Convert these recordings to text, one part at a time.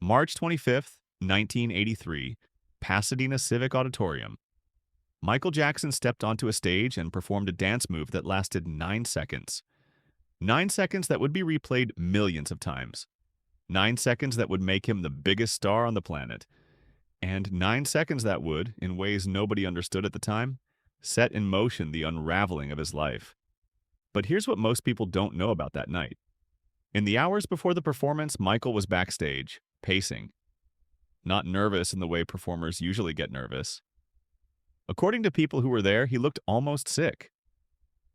March 25th, 1983, Pasadena Civic Auditorium. Michael Jackson stepped onto a stage and performed a dance move that lasted 9 seconds. 9 seconds that would be replayed millions of times. 9 seconds that would make him the biggest star on the planet. And 9 seconds that would, in ways nobody understood at the time, set in motion the unraveling of his life. But here's what most people don't know about that night. In the hours before the performance, Michael was backstage, pacing. Not nervous in the way performers usually get nervous. According to people who were there, he looked almost sick.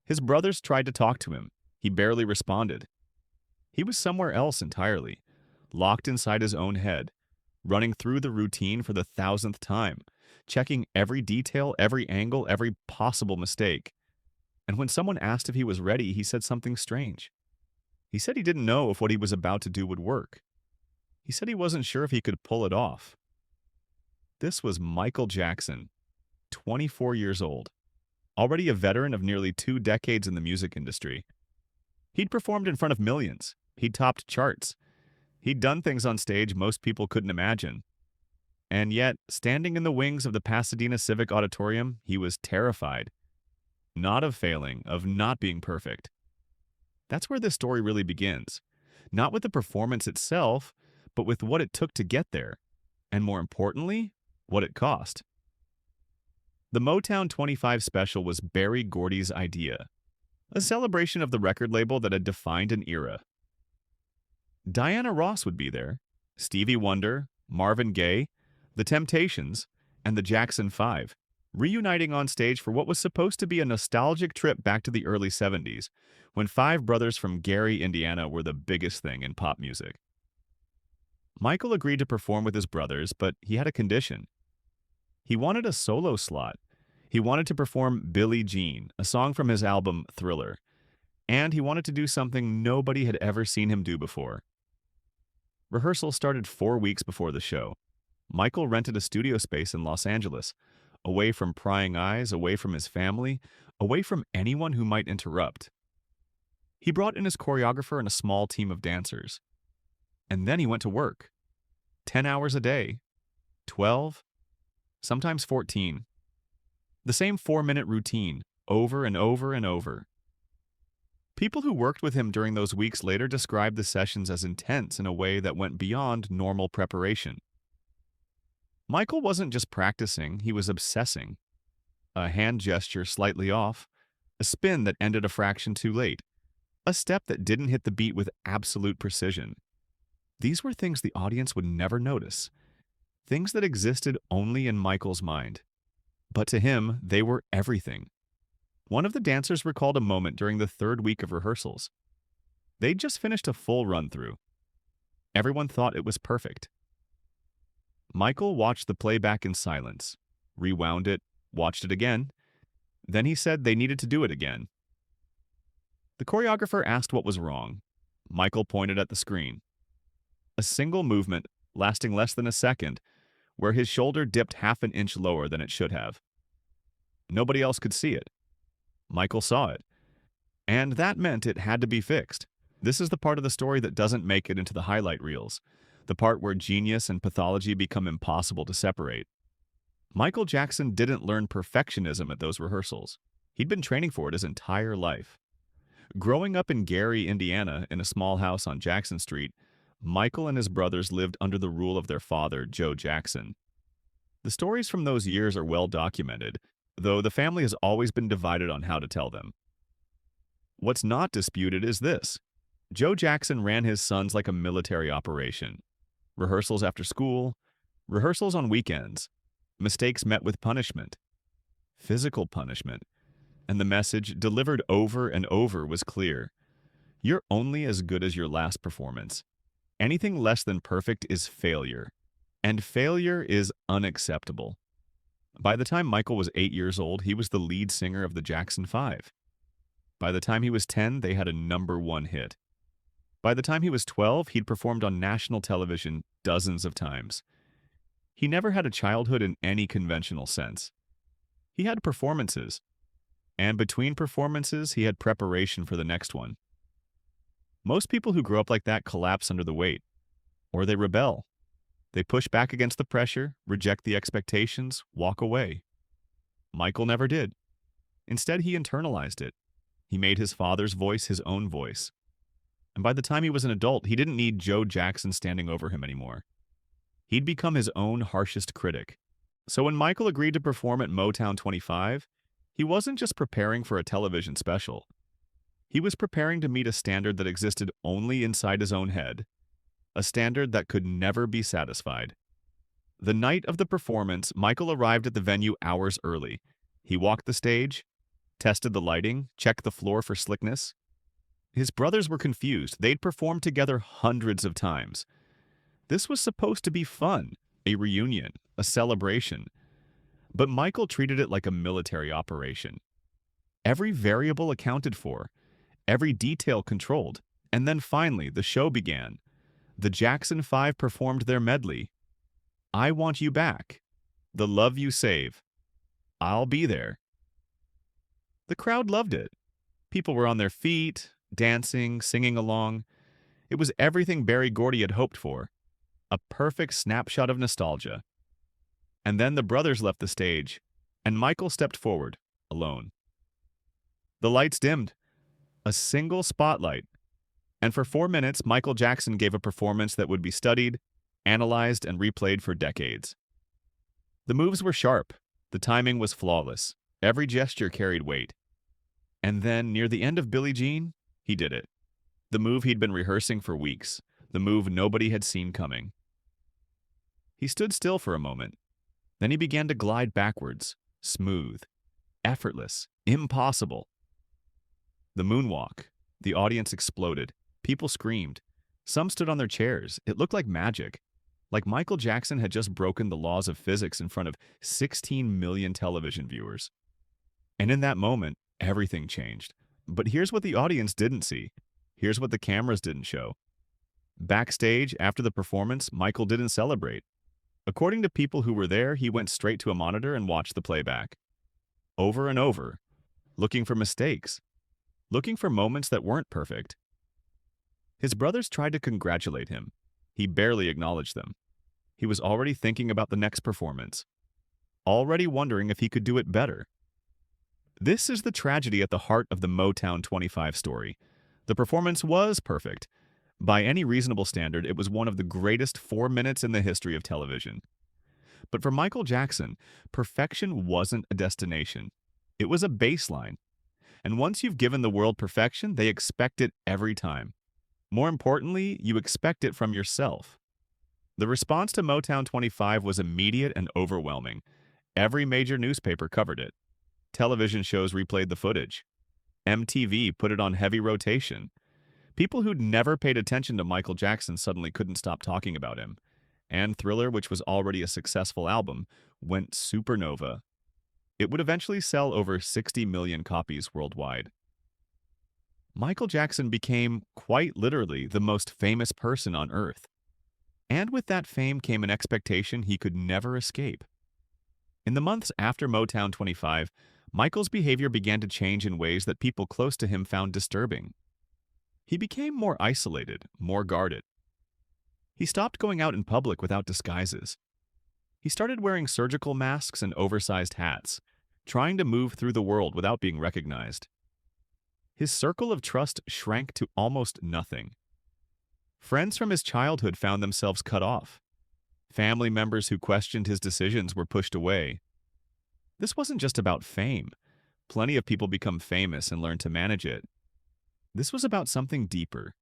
His brothers tried to talk to him. He barely responded. He was somewhere else entirely, locked inside his own head, running through the routine for the 1,000th time, checking every detail, every angle, every possible mistake. And when someone asked if he was ready, he said something strange. He said he didn't know if what he was about to do would work. He said he wasn't sure if he could pull it off. This was Michael Jackson, 24 years old, already a veteran of nearly 2 decades in the music industry. He'd performed in front of millions. He'd topped charts. He'd done things on stage most people couldn't imagine. And yet, standing in the wings of the Pasadena Civic Auditorium, he was terrified. Not of failing, of not being perfect. That's where this story really begins. Not with the performance itself, but with what it took to get there. And more importantly, what it cost. The Motown 25 special was Berry Gordy's idea, a celebration of the record label that had defined an era. Diana Ross would be there, Stevie Wonder, Marvin Gaye, The Temptations, and the Jackson 5, reuniting on stage for what was supposed to be a nostalgic trip back to the early 70s, when 5 brothers from Gary, Indiana were the biggest thing in pop music. Michael agreed to perform with his brothers, but he had a condition. He wanted a solo slot. He wanted to perform Billie Jean, a song from his album Thriller, and he wanted to do something nobody had ever seen him do before. Rehearsals started 4 weeks before the show. Michael rented a studio space in Los Angeles, away from prying eyes, away from his family, away from anyone who might interrupt. He brought in his choreographer and a small team of dancers. And then he went to work. 10 hours a day. 12. Sometimes 14. The same 4-minute routine, over and over and over. People who worked with him during those weeks later described the sessions as intense in a way that went beyond normal preparation. Michael wasn't just practicing, he was obsessing. A hand gesture slightly off, a spin that ended a fraction too late, a step that didn't hit the beat with absolute precision. These were things the audience would never notice, things that existed only in Michael's mind. But to him, they were everything. One of the dancers recalled a moment during the 3rd week of rehearsals. They'd just finished a full run-through. Everyone thought it was perfect. Michael watched the playback in silence, rewound it, watched it again. Then he said they needed to do it again. The choreographer asked what was wrong. Michael pointed at the screen. A single movement, lasting less than a second, where his shoulder dipped half an inch lower than it should have. Nobody else could see it. Michael saw it. And that meant it had to be fixed. This is the part of the story that doesn't make it into the highlight reels, the part where genius and pathology become impossible to separate. Michael Jackson didn't learn perfectionism at those rehearsals. He'd been training for it his entire life. Growing up in Gary, Indiana, in a small house on Jackson Street, Michael and his brothers lived under the rule of their father, Joe Jackson. The stories from those years are well documented, though the family has always been divided on how to tell them. What's not disputed is this. Joe Jackson ran his sons like a military operation. Rehearsals after school, rehearsals on weekends, mistakes met with punishment, physical punishment, and the message, delivered over and over, was clear. You're only as good as your last performance. Anything less than perfect is failure, and failure is unacceptable. By the time Michael was 8 years old, he was the lead singer of the Jackson 5. By the time he was 10, they had a #1 hit. By the time he was 12, he'd performed on national television dozens of times. He never had a childhood in any conventional sense. He had performances, and between performances, he had preparation for the next one. Most people who grow up like that collapse under the weight, or they rebel. They push back against the pressure, reject the expectations, walk away. Michael never did. Instead, he internalized it. He made his father's voice his own voice. And by the time he was an adult, he didn't need Joe Jackson standing over him anymore. He'd become his own harshest critic. So when Michael agreed to perform at Motown 25, he wasn't just preparing for a television special. He was preparing to meet a standard that existed only inside his own head, a standard that could never be satisfied. The night of the performance, Michael arrived at the venue hours early. He walked the stage, tested the lighting, checked the floor for slickness. His brothers were confused. They'd performed together hundreds of times. This was supposed to be fun, a reunion, a celebration. But Michael treated it like a military operation. Every variable accounted for, every detail controlled, and then finally the show began. The Jackson 5 performed their medley. I Want You Back, The Love You Save, I'll Be There. The crowd loved it. People were on their feet, dancing, singing along. It was everything Berry Gordy had hoped for, a perfect snapshot of nostalgia. And then the brothers left the stage, and Michael stepped forward, alone. The lights dimmed. A single spotlight. And for 4 minutes, Michael Jackson gave a performance that would be studied, analyzed, and replayed for decades. The moves were sharp. The timing was flawless. Every gesture carried weight. And then, near the end of Billie Jean, he did it. The move he'd been rehearsing for weeks. The move nobody had seen coming. He stood still for a moment. Then he began to glide backwards, smooth, effortless, impossible. The moonwalk. The audience exploded. People screamed. Some stood on their chairs. It looked like magic. Like Michael Jackson had just broken the laws of physics in front of 16 million television viewers. And in that moment, everything changed. But here's what the audience didn't see. Here's what the cameras didn't show. Backstage, after the performance, Michael didn't celebrate. According to people who were there, he went straight to a monitor and watched the playback. Over and over, looking for mistakes, looking for moments that weren't perfect. His brothers tried to congratulate him. He barely acknowledged them. He was already thinking about the next performance, already wondering if he could do it better. This is the tragedy at the heart of the Motown 25 story. The performance was perfect. By any reasonable standard, it was one of the greatest 4 minutes in the history of television. But for Michael Jackson, perfection wasn't a destination. It was a baseline. And once you've given the world perfection, they expect it every time. More importantly, you expect it from yourself. The response to Motown 25 was immediate and overwhelming. Every major newspaper covered it. Television shows replayed the footage. MTV put it on heavy rotation. People who'd never paid attention to Michael Jackson suddenly couldn't stop talking about him. And Thriller, which was already a successful album, went supernova. It would eventually sell over 60 million copies worldwide. Michael Jackson became, quite literally, the most famous person on Earth. And with that fame came an expectation he could never escape. In the months after Motown 25, Michael's behavior began to change in ways that people close to him found disturbing. He became more isolated, more guarded. He stopped going out in public without disguises. He started wearing surgical masks and oversized hats, trying to move through the world without being recognized. His circle of trust shrank to almost nothing. Friends from his childhood found themselves cut off. Family members who questioned his decisions were pushed away. This wasn't just about fame. Plenty of people become famous and learn to manage it. This was about something deeper.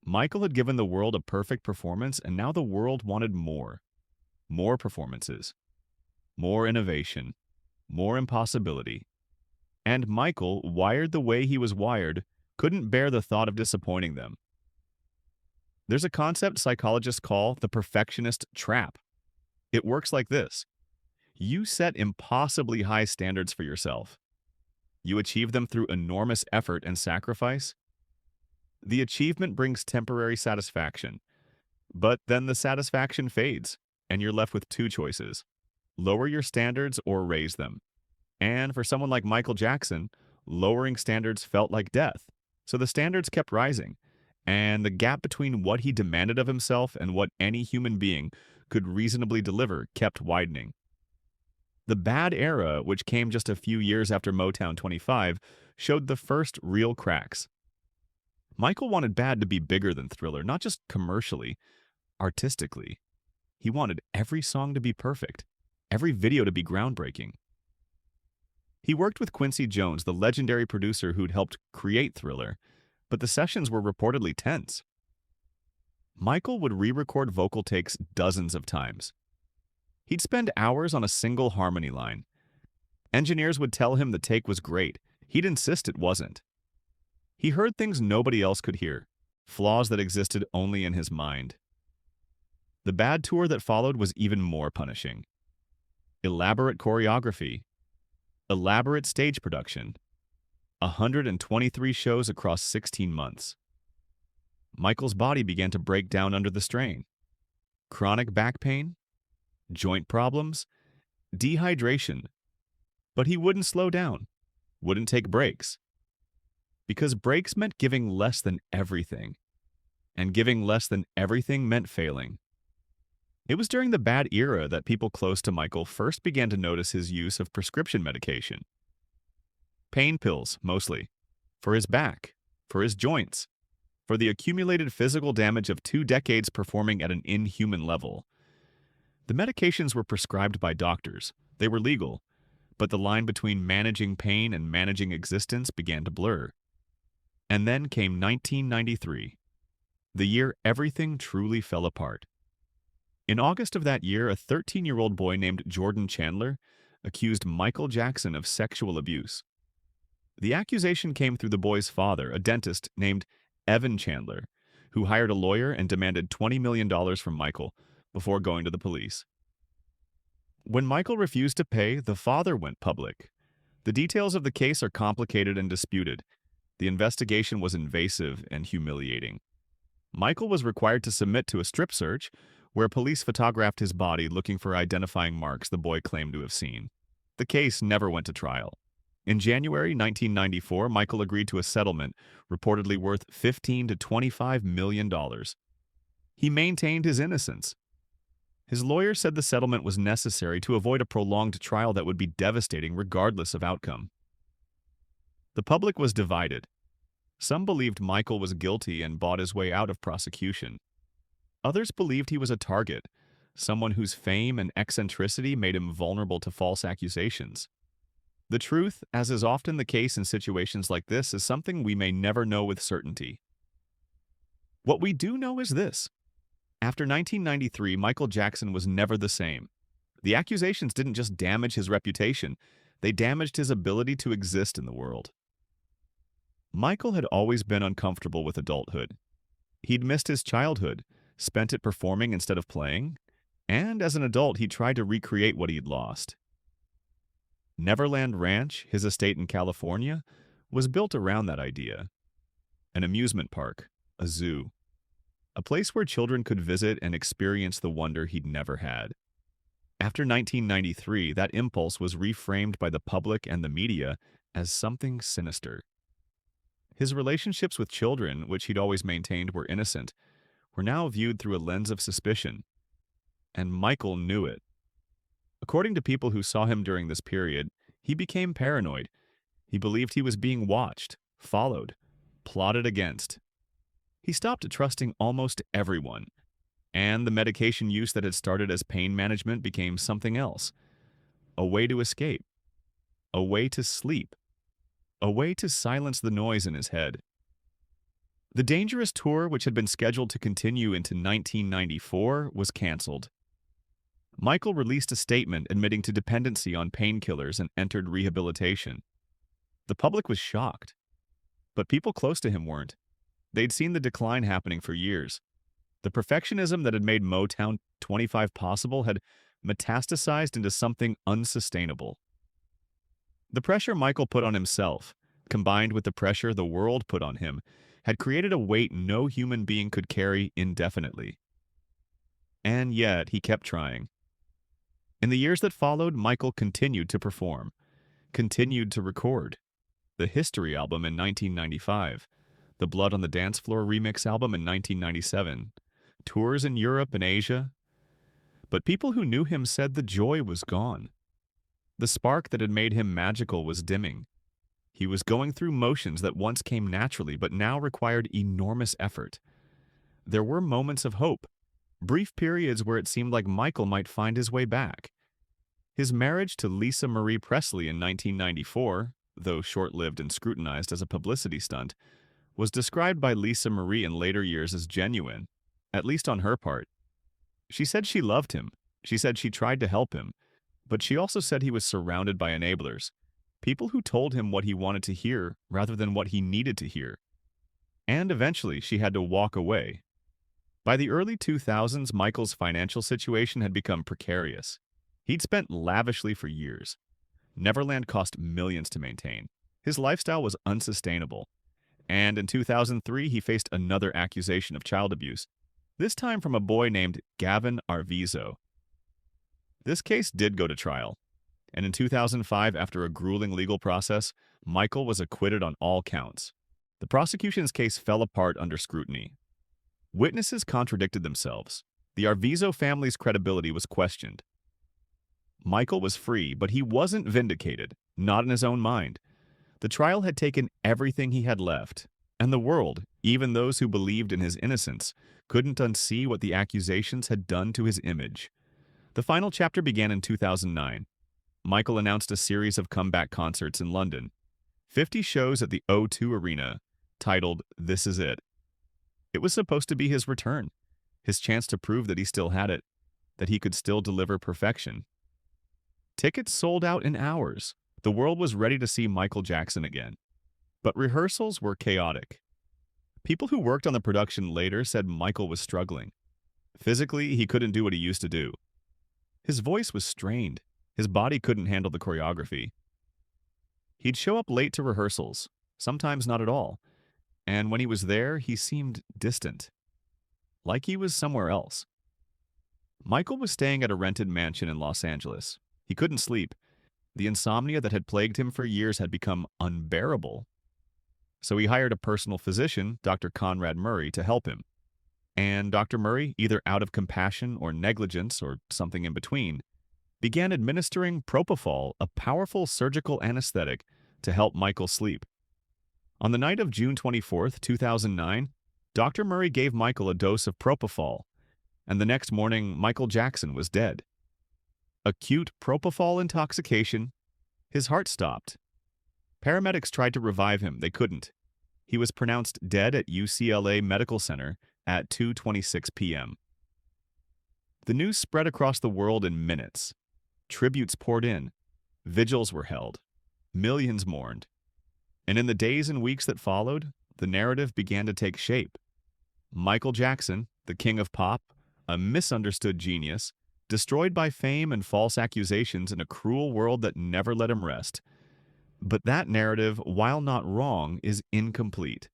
Michael had given the world a perfect performance, and now the world wanted more. More performances. More innovation. More impossibility. And Michael, wired the way he was wired, couldn't bear the thought of disappointing them. There's a concept psychologists call the perfectionist trap. It works like this. You set impossibly high standards for yourself. You achieve them through enormous effort and sacrifice. The achievement brings temporary satisfaction, but then the satisfaction fades, and you're left with two choices: lower your standards or raise them. And for someone like Michael Jackson, lowering standards felt like death, so the standards kept rising, and the gap between what he demanded of himself and what any human being could reasonably deliver kept widening. The bad era, which came just a few years after Motown 25, showed the first real cracks. Michael wanted bad to be bigger than Thriller, not just commercially, artistically. He wanted every song to be perfect, every video to be groundbreaking. He worked with Quincy Jones, the legendary producer who'd helped create Thriller, but the sessions were reportedly tense. Michael would re-record vocal takes dozens of times. He'd spend hours on a single harmony line. Engineers would tell him the take was great. He'd insist it wasn't. He heard things nobody else could hear, flaws that existed only in his mind. The bad tour that followed was even more punishing. Elaborate choreography, elaborate stage production, 123 shows across 16 months. Michael's body began to break down under the strain. Chronic back pain, joint problems, dehydration. But he wouldn't slow down, wouldn't take breaks. Because breaks meant giving less than everything. And giving less than everything meant failing. It was during the bad era that people close to Michael first began to notice his use of prescription medication. Pain pills, mostly. For his back, for his joints, for the accumulated physical damage of 2 decades performing at an inhuman level. The medications were prescribed by doctors. They were legal. But the line between managing pain and managing existence began to blur. And then came 1993, the year everything truly fell apart. In August of that year, a 13-year-old boy named Jordan Chandler accused Michael Jackson of sexual abuse. The accusation came through the boy's father, a dentist named Evan Chandler, who hired a lawyer and demanded $20 million from Michael before going to the police. When Michael refused to pay, the father went public. The details of the case are complicated and disputed. The investigation was invasive and humiliating. Michael was required to submit to a strip search, where police photographed his body looking for identifying marks the boy claimed to have seen. The case never went to trial. In January 1994, Michael agreed to a settlement reportedly worth $15 to $25 million. He maintained his innocence. His lawyer said the settlement was necessary to avoid a prolonged trial that would be devastating regardless of outcome. The public was divided. Some believed Michael was guilty and bought his way out of prosecution. Others believed he was a target, someone whose fame and eccentricity made him vulnerable to false accusations. The truth, as is often the case in situations like this, is something we may never know with certainty. What we do know is this. After 1993, Michael Jackson was never the same. The accusations didn't just damage his reputation, they damaged his ability to exist in the world. Michael had always been uncomfortable with adulthood. He'd missed his childhood, spent it performing instead of playing, and as an adult he tried to recreate what he'd lost. Neverland Ranch, his estate in California, was built around that idea. An amusement park, a zoo, a place where children could visit and experience the wonder he'd never had. After 1993, that impulse was reframed by the public and the media as something sinister. His relationships with children, which he'd always maintained were innocent, were now viewed through a lens of suspicion. And Michael knew it. According to people who saw him during this period, he became paranoid. He believed he was being watched, followed, plotted against. He stopped trusting almost everyone, and the medication use that had started as pain management became something else. A way to escape. A way to sleep. A way to silence the noise in his head. The Dangerous tour, which had been scheduled to continue into 1994, was canceled. Michael released a statement admitting to dependency on painkillers and entered rehabilitation. The public was shocked, but people close to him weren't. They'd seen the decline happening for years. The perfectionism that had made Motown 25 possible had metastasized into something unsustainable. The pressure Michael put on himself, combined with the pressure the world put on him, had created a weight no human being could carry indefinitely. And yet, he kept trying. In the years that followed, Michael continued to perform, continued to record. The History album in 1995, the Blood on the Dance Floor remix album in 1997, tours in Europe and Asia. But people who knew him said the joy was gone. The spark that had made him magical was dimming. He was going through motions that once came naturally but now required enormous effort. There were moments of hope, brief periods where it seemed like Michael might find his way back. His marriage to Lisa Marie Presley in 1994, though short-lived and scrutinized as a publicity stunt, was described by Lisa Marie in later years as genuine, at least on her part. She said she loved him. She said she tried to help him. But she also said he was surrounded by enablers, people who told him what he wanted to hear rather than what he needed to hear. And eventually, she had to walk away. By the early 2000s, Michael's financial situation had become precarious. He'd spent lavishly for years. Neverland cost millions to maintain. His lifestyle was unsustainable. And in 2003, he faced another accusation of child abuse, this time from a boy named Gavin Arvizo. This case did go to trial, and in 2005, after a grueling legal process, Michael was acquitted on all counts. The prosecution's case fell apart under scrutiny. Witnesses contradicted themselves. The Arvizo family's credibility was questioned. Michael was free, but he wasn't vindicated, not in his own mind. The trial had taken everything he had left, and the world, even those who believed in his innocence, couldn't unsee what the accusations had done to his image. The final chapter began in 2009. Michael announced a series of comeback concerts in London, 50 shows at the O2 Arena, titled This Is It. It was supposed to be his return, his chance to prove that he still had it, that he could still deliver perfection. Tickets sold out in hours. The world was ready to see Michael Jackson again. But rehearsals were chaotic. People who worked on the production later said Michael was struggling. Physically, he couldn't do what he used to do. His voice was strained. His body couldn't handle the choreography. He'd show up late to rehearsals, sometimes not at all. And when he was there, he seemed distant, like he was somewhere else. Michael was staying at a rented mansion in Los Angeles. He couldn't sleep. The insomnia that had plagued him for years had become unbearable. So he hired a personal physician, Dr. Conrad Murray, to help him. And Dr. Murray, either out of compassion or negligence or something in between, began administering propofol, a powerful surgical anesthetic, to help Michael sleep. On the night of June 24, 2009, Dr. Murray gave Michael a dose of propofol, and the next morning, Michael Jackson was dead. Acute propofol intoxication. His heart stopped. Paramedics tried to revive him. They couldn't. He was pronounced dead at UCLA Medical Center at 2:26 p.m. The news spread across the world in minutes. Tributes poured in. Vigils were held. Millions mourned. And in the days and weeks that followed, the narrative began to take shape. Michael Jackson, the king of pop, a misunderstood genius, destroyed by fame and false accusations in a cruel world that never let him rest. But that narrative, while not wrong, is incomplete.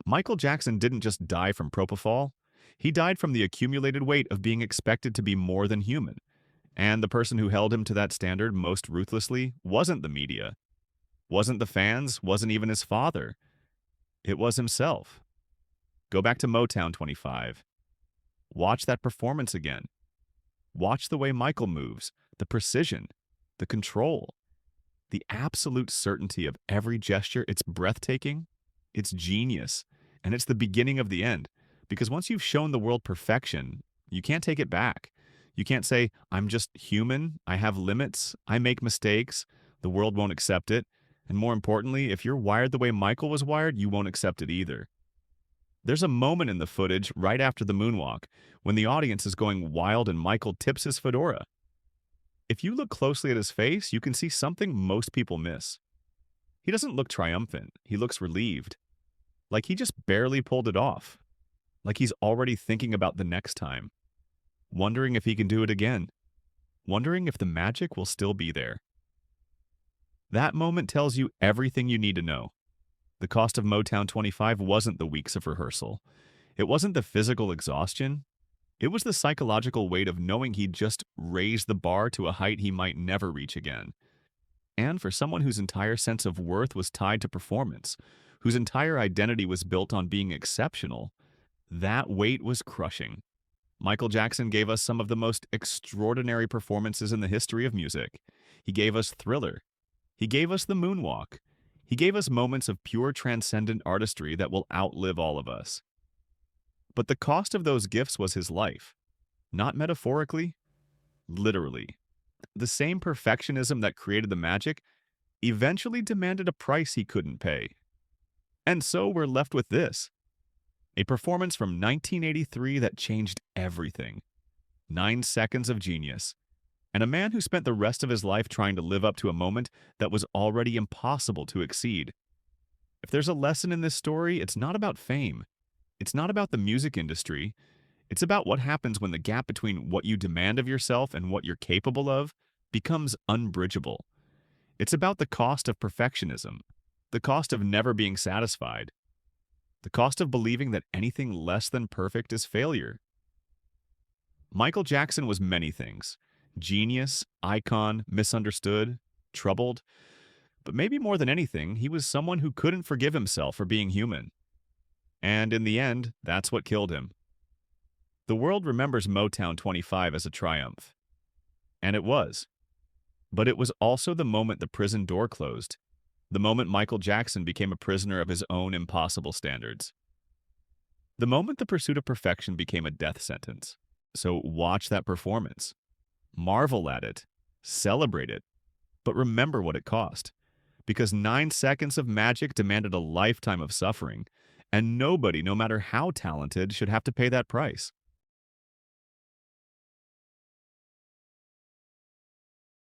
Michael Jackson didn't just die from propofol. He died from the accumulated weight of being expected to be more than human. And the person who held him to that standard most ruthlessly wasn't the media, wasn't the fans, wasn't even his father. It was himself. Go back to Motown 25. Watch that performance again. Watch the way Michael moves, the precision, the control, the absolute certainty of every gesture. It's breathtaking, it's genius, and it's the beginning of the end. Because once you've shown the world perfection, you can't take it back. You can't say, I'm just human, I have limits, I make mistakes, the world won't accept it. And more importantly, if you're wired the way Michael was wired, you won't accept it either. There's a moment in the footage right after the moonwalk when the audience is going wild and Michael tips his fedora. If you look closely at his face, you can see something most people miss. He doesn't look triumphant. He looks relieved. Like he just barely pulled it off. Like he's already thinking about the next time. Wondering if he can do it again. Wondering if the magic will still be there. That moment tells you everything you need to know. The cost of Motown 25 wasn't the weeks of rehearsal. It wasn't the physical exhaustion. It was the psychological weight of knowing he'd just raised the bar to a height he might never reach again. And for someone whose entire sense of worth was tied to performance, whose entire identity was built on being exceptional, that weight was crushing. Michael Jackson gave us some of the most extraordinary performances in the history of music. He gave us Thriller. He gave us the Moonwalk. He gave us moments of pure transcendent artistry that will outlive all of us. But the cost of those gifts was his life. Not metaphorically, literally. The same perfectionism that created the magic eventually demanded a price he couldn't pay. And so we're left with this, a performance from 1983 that changed everything. 9 seconds of genius. And a man who spent the rest of his life trying to live up to a moment that was already impossible to exceed. If there's a lesson in this story, it's not about fame. It's not about the music industry. It's about what happens when the gap between what you demand of yourself and what you're capable of becomes unbridgeable. It's about the cost of perfectionism, the cost of never being satisfied, the cost of believing that anything less than perfect is failure. Michael Jackson was many things: genius, icon, misunderstood, troubled. But maybe more than anything, he was someone who couldn't forgive himself for being human. And in the end, that's what killed him. The world remembers Motown 25 as a triumph. And it was. But it was also the moment the prison door closed, the moment Michael Jackson became a prisoner of his own impossible standards. The moment the pursuit of perfection became a death sentence. So watch that performance. Marvel at it. Celebrate it. But remember what it cost. Because 9 seconds of magic demanded a lifetime of suffering, and nobody, no matter how talented, should have to pay that price.